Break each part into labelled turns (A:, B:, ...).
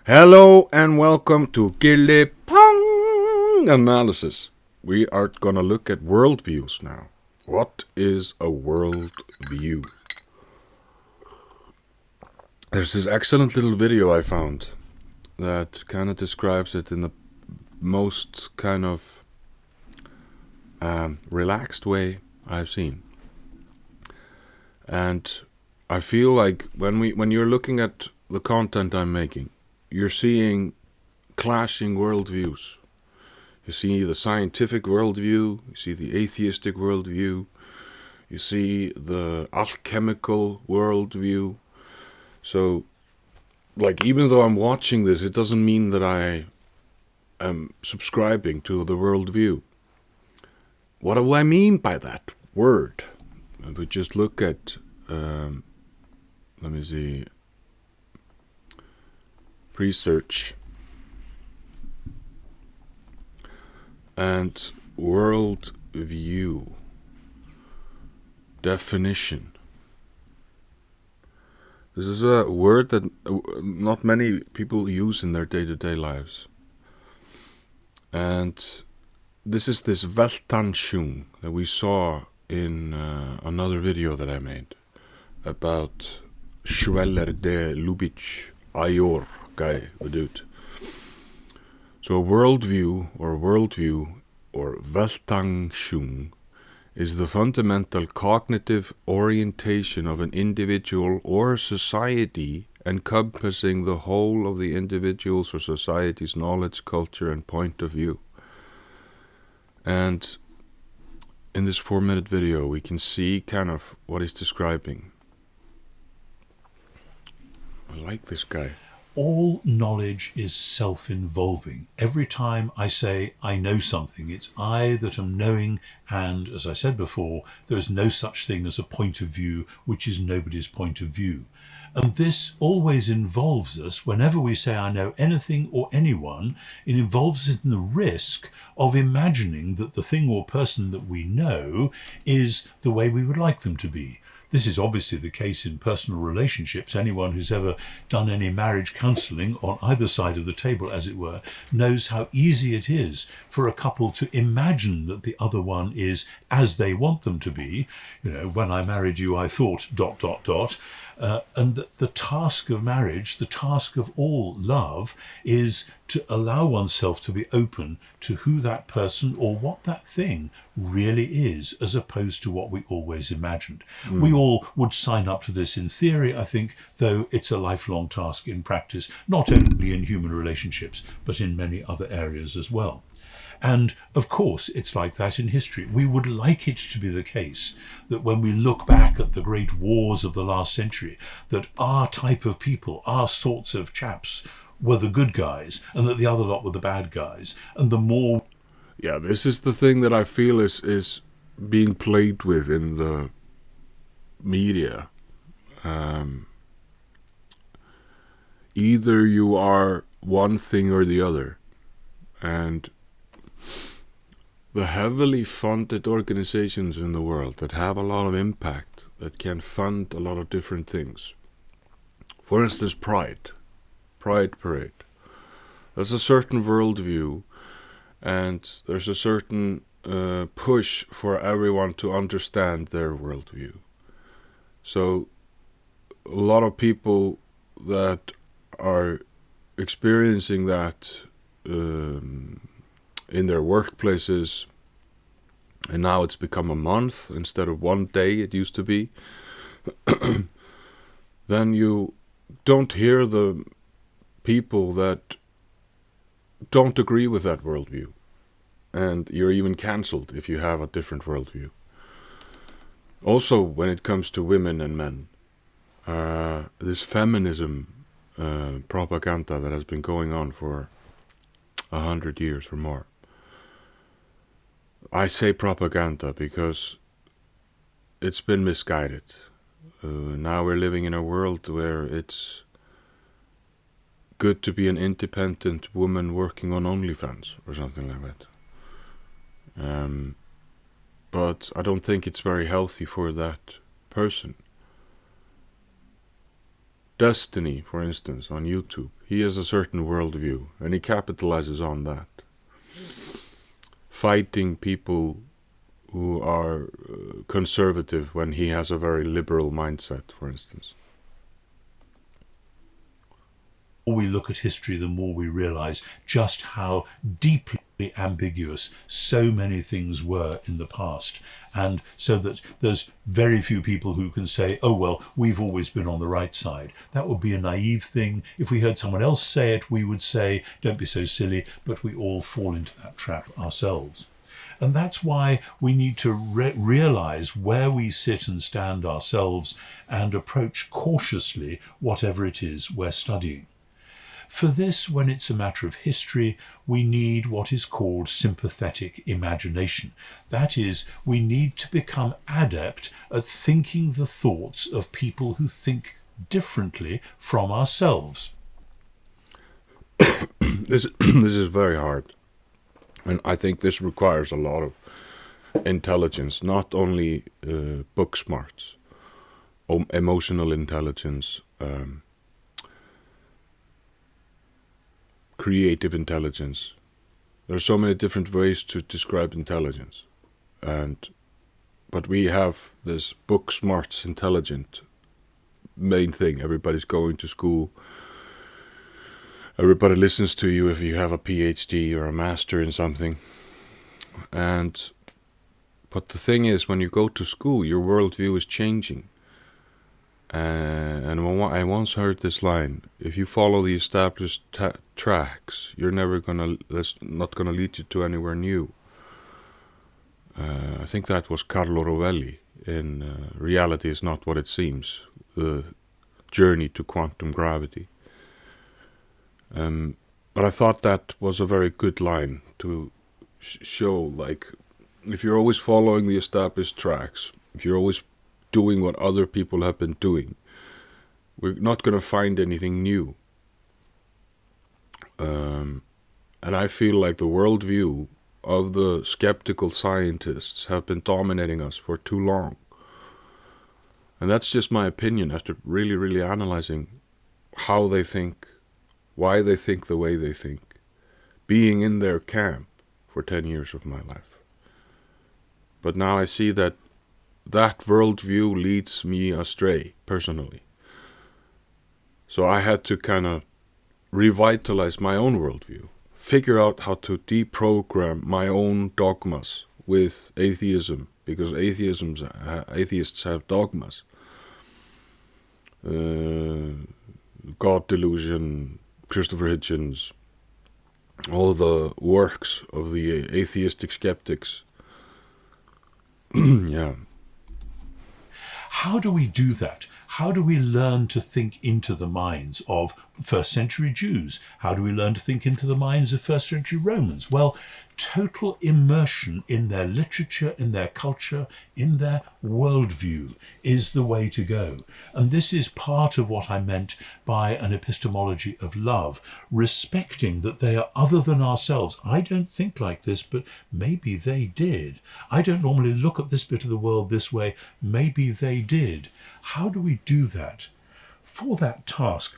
A: Hello and welcome to Gilli Pong analysis. We are gonna look at worldviews now. What is a worldview? There's this excellent little video I found that kind of describes it in the most kind of relaxed way I've seen. And I feel like when you're looking at the content I'm making, you're seeing clashing worldviews. You see the scientific worldview, you see the atheistic worldview, you see the alchemical worldview. So, like, even though I'm watching this, it doesn't mean that I am subscribing to the worldview. What do I mean by that word? If we just look at, let me see, research and worldview definition. This is a word that not many people use in their day-to-day lives. And this is this Weltanschauung that we saw in another video that I made about Schweller de Lubitsch, Ayor guy, the dude. So a worldview or Weltanschauung is the fundamental cognitive orientation of an individual or society encompassing the whole of the individual's or society's knowledge, culture, and point of view. And in this 4-minute video, we can see kind of what he's describing. I like this guy.
B: All knowledge is self-involving. Every time I say I know something, it's I that am knowing, and as I said before, there is no such thing as a point of view which is nobody's point of view. And this always involves us, whenever we say I know anything or anyone, it involves us in the risk of imagining that the thing or person that we know is the way we would like them to be. This is obviously the case in personal relationships. Anyone who's ever done any marriage counselling on either side of the table, as it were, knows how easy it is for a couple to imagine that the other one is as they want them to be. You know, when I married you, I thought ... And the task of marriage, the task of all love, is to allow oneself to be open to who that person or what that thing really is, as opposed to what we always imagined. We all would sign up to this in theory, I think, though it's a lifelong task in practice, not only in human relationships, but in many other areas as well. And of course, it's like that in history. We would like it to be the case that when we look back at the great wars of the last century, that our type of people, our sorts of chaps, were the good guys, and that the other lot were the bad guys. And the more...
A: Yeah, this is the thing that I feel is being played with in the media. Either you are one thing or the other. And the heavily funded organizations in the world that have a lot of impact, that can fund a lot of different things. For instance, Pride Parade. There's a certain worldview, and there's a certain push for everyone to understand their worldview. So a lot of people that are experiencing that in their workplaces, and now it's become a month instead of one day it used to be, then you don't hear the people that don't agree with that worldview, and you're even cancelled if you have a different worldview. Also, when it comes to women and men, this feminism propaganda that has been going on for 100 years or more. I say propaganda because it's been misguided. Now we're living in a world where it's good to be an independent woman working on OnlyFans or something like that. but I don't think it's very healthy for that person. Destiny, for instance, on YouTube, he has a certain worldview, and he capitalizes on that. Fighting people who are conservative when he has a very liberal mindset, for instance.
B: The more we look at history, the more we realize just how deeply ambiguous so many things were in the past. And so that there's very few people who can say, oh, well, we've always been on the right side. That would be a naive thing. If we heard someone else say it, we would say, don't be so silly, but we all fall into that trap ourselves. And that's why we need to realize where we sit and stand ourselves and approach cautiously whatever it is we're studying. For this, when it's a matter of history, we need what is called sympathetic imagination. That is, we need to become adept at thinking the thoughts of people who think differently from ourselves.
A: This is very hard. And I think this requires a lot of intelligence, not only book smarts, emotional intelligence, creative intelligence. There are so many different ways to describe intelligence. But we have this book smarts intelligent main thing. Everybody's going to school. Everybody listens to you if you have a PhD or a master in something. But the thing is, when you go to school, your worldview is changing. And I once heard this line: if you follow the established tracks, that's not gonna lead you to anywhere new. I think that was Carlo Rovelli in Reality is Not What It Seems, the journey to quantum gravity. But I thought that was a very good line to show, like, if you're always following the established tracks, if you're always doing what other people have been doing, we're not going to find anything new. And I feel like the worldview of the skeptical scientists have been dominating us for too long. And that's just my opinion after really, really analyzing how they think, why they think the way they think, being in their camp for 10 years of my life. But now I see that worldview leads me astray, personally. So I had to kind of revitalize my own worldview, figure out how to deprogram my own dogmas with atheism, because atheists have dogmas. God delusion, Christopher Hitchens, all the works of the atheistic skeptics. Yeah.
B: How do we do that? How do we learn to think into the minds of first century Jews? How do we learn to think into the minds of first century Romans? Well, total immersion in their literature, in their culture, in their worldview is the way to go. And this is part of what I meant by an epistemology of love, respecting that they are other than ourselves. I don't think like this, but maybe they did. I don't normally look at this bit of the world this way. Maybe they did. How do we do that? For that task,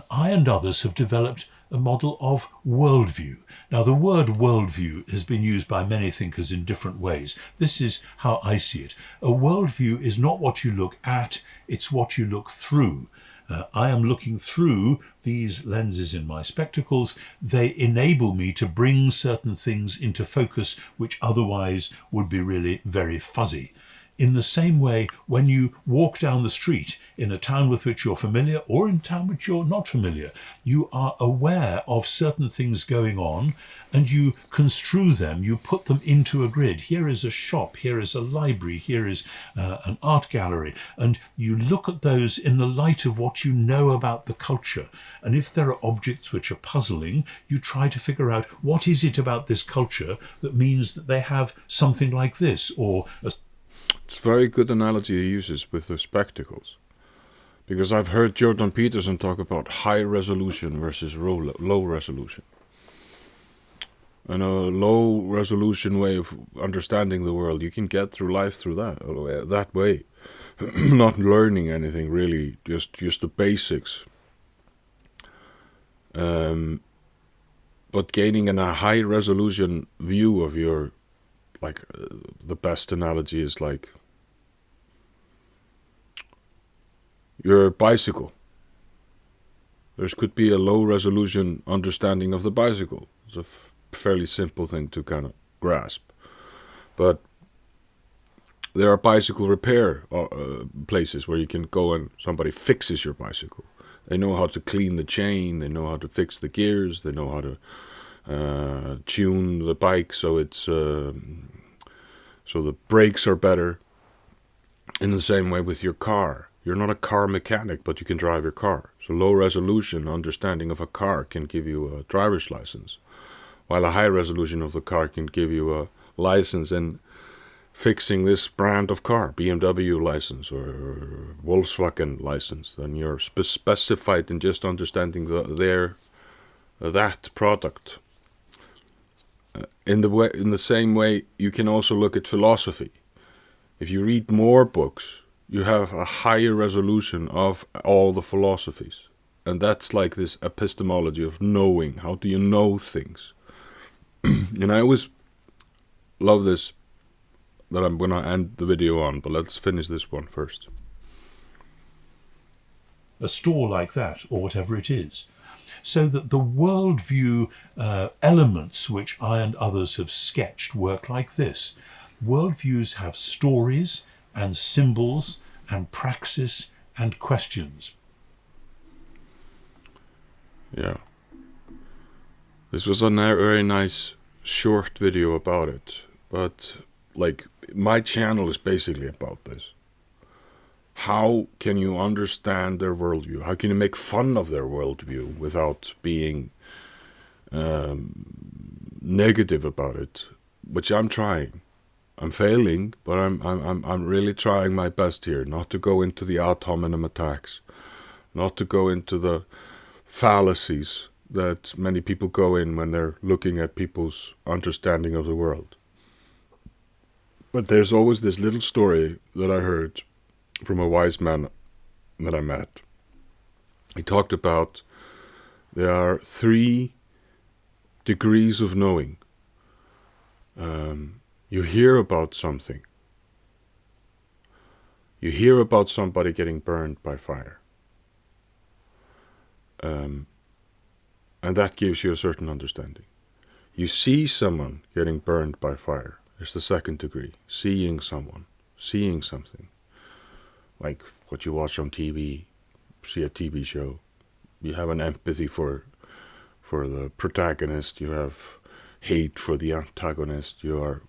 B: I and others have developed a model of worldview. Now, the word worldview has been used by many thinkers in different ways. This is how I see it. A worldview is not what you look at, it's what you look through. I am looking through these lenses in my spectacles. They enable me to bring certain things into focus which otherwise would be really very fuzzy. In the same way, when you walk down the street in a town with which you're familiar or in a town which you're not familiar, you are aware of certain things going on and you construe them, you put them into a grid. Here is a shop, here is a library, here is an art gallery, and you look at those in the light of what you know about the culture. And if there are objects which are puzzling, you try to figure out what is it about this culture that means that they have something like this, or
A: It's a very good analogy he uses with the spectacles. Because I've heard Jordan Peterson talk about high resolution versus low resolution. and a low resolution way of understanding the world, you can get through life through that way. Not learning anything really, just the basics. But gaining a high resolution view of your, like, the best analogy is like your bicycle. There could be a low resolution understanding of the bicycle. It's a fairly simple thing to kind of grasp. But there are bicycle repair places where you can go and somebody fixes your bicycle. They know how to clean the chain, they know how to fix the gears, they know how to tune the bike so it's so the brakes are better. In the same way with your car. You're not a car mechanic, but you can drive your car. So low resolution understanding of a car can give you a driver's license, while a high resolution of the car can give you a license in fixing this brand of car, BMW license or Volkswagen license. Then you're specified in just understanding that product. In the same way, you can also look at philosophy. If you read more books, you have a higher resolution of all the philosophies. And that's like this epistemology of knowing. How do you know things? And I always love this, that I'm going to end the video on, but let's finish this one first.
B: A store like that, or whatever it is. So that the worldview elements which I and others have sketched work like this. Worldviews have stories and symbols and praxis and questions.
A: Yeah. This was a very nice short video about it. But, like, my channel is basically about this. How can you understand their worldview? How can you make fun of their worldview without being negative about it? Which I'm trying. I'm failing, but I'm really trying my best here, not to go into the ad hominem attacks, not to go into the fallacies that many people go in when they're looking at people's understanding of the world. But there's always this little story that I heard from a wise man that I met. He talked about there are 3 degrees of knowing. You hear about something. You hear about somebody getting burned by fire. And that gives you a certain understanding. You see someone getting burned by fire. It's the 2nd degree. Seeing someone. Seeing something. Like what you watch on TV. See a TV show. You have an empathy for the protagonist. You have hate for the antagonist. You are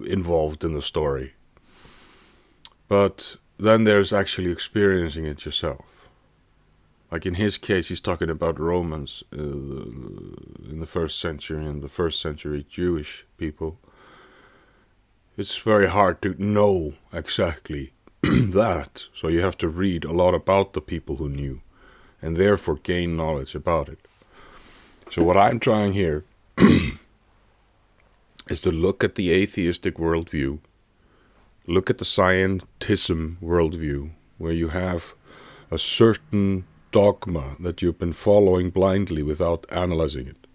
A: involved in the story. But then there's actually experiencing it yourself. Like in his case, he's talking about Romans in the 1st century and the 1st century Jewish people. It's very hard to know exactly that. So you have to read a lot about the people who knew and therefore gain knowledge about it. So what I'm trying here is to look at the atheistic worldview, look at the scientism worldview, where you have a certain dogma that you've been following blindly without analyzing it.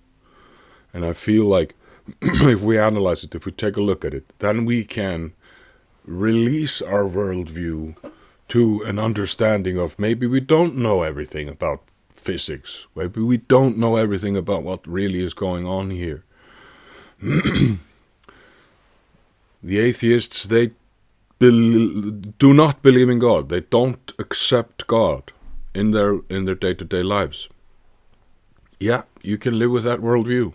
A: And I feel like if we analyze it, if we take a look at it, then we can release our worldview to an understanding of maybe we don't know everything about physics, maybe we don't know everything about what really is going on here. The atheists, they do not believe in God. They don't accept God in their day-to-day lives. Yeah, you can live with that worldview.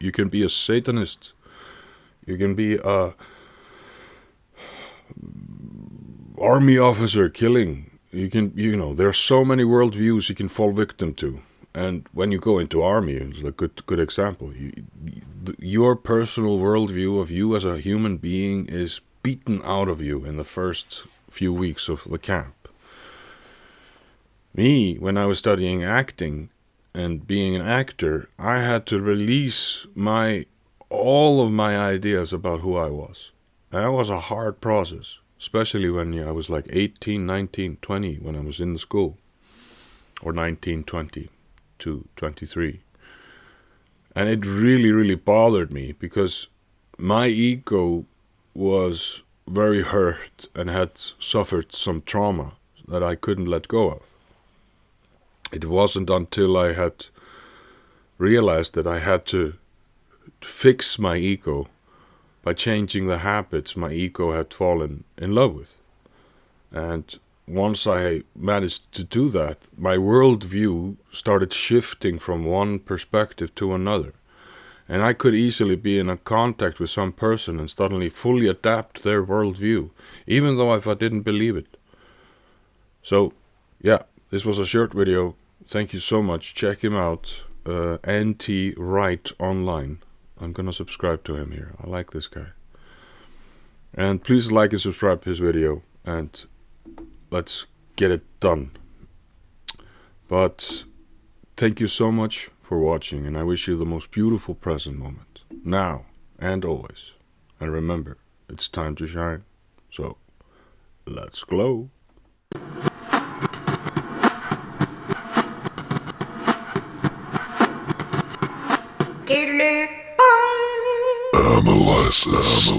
A: You can be a Satanist. You can be a army officer killing. You can, there are so many worldviews you can fall victim to. And when you go into army, it's a good example. Your personal worldview of you as a human being is beaten out of you in the first few weeks of the camp. Me, when I was studying acting, and being an actor, I had to release all of my ideas about who I was. And that was a hard process, especially when I was like 18, 19, 20 when I was in the school, or 19, 20 to 23. And it really, really bothered me because my ego was very hurt and had suffered some trauma that I couldn't let go of. It wasn't until I had realized that I had to fix my ego by changing the habits my ego had fallen in love with. And once I managed to do that, my worldview started shifting from one perspective to another. And I could easily be in a contact with some person and suddenly fully adapt their worldview, even though if I didn't believe it. So, yeah, this was a short video. Thank you so much. Check him out, NT Wright Online. I'm gonna subscribe to him here. I like this guy. And please like and subscribe to his video, and let's get it done. But thank you so much for watching, and I wish you the most beautiful present moment, now and always. And remember, it's time to shine. So, let's glow.
C: Gilli Pong.
D: Analysis.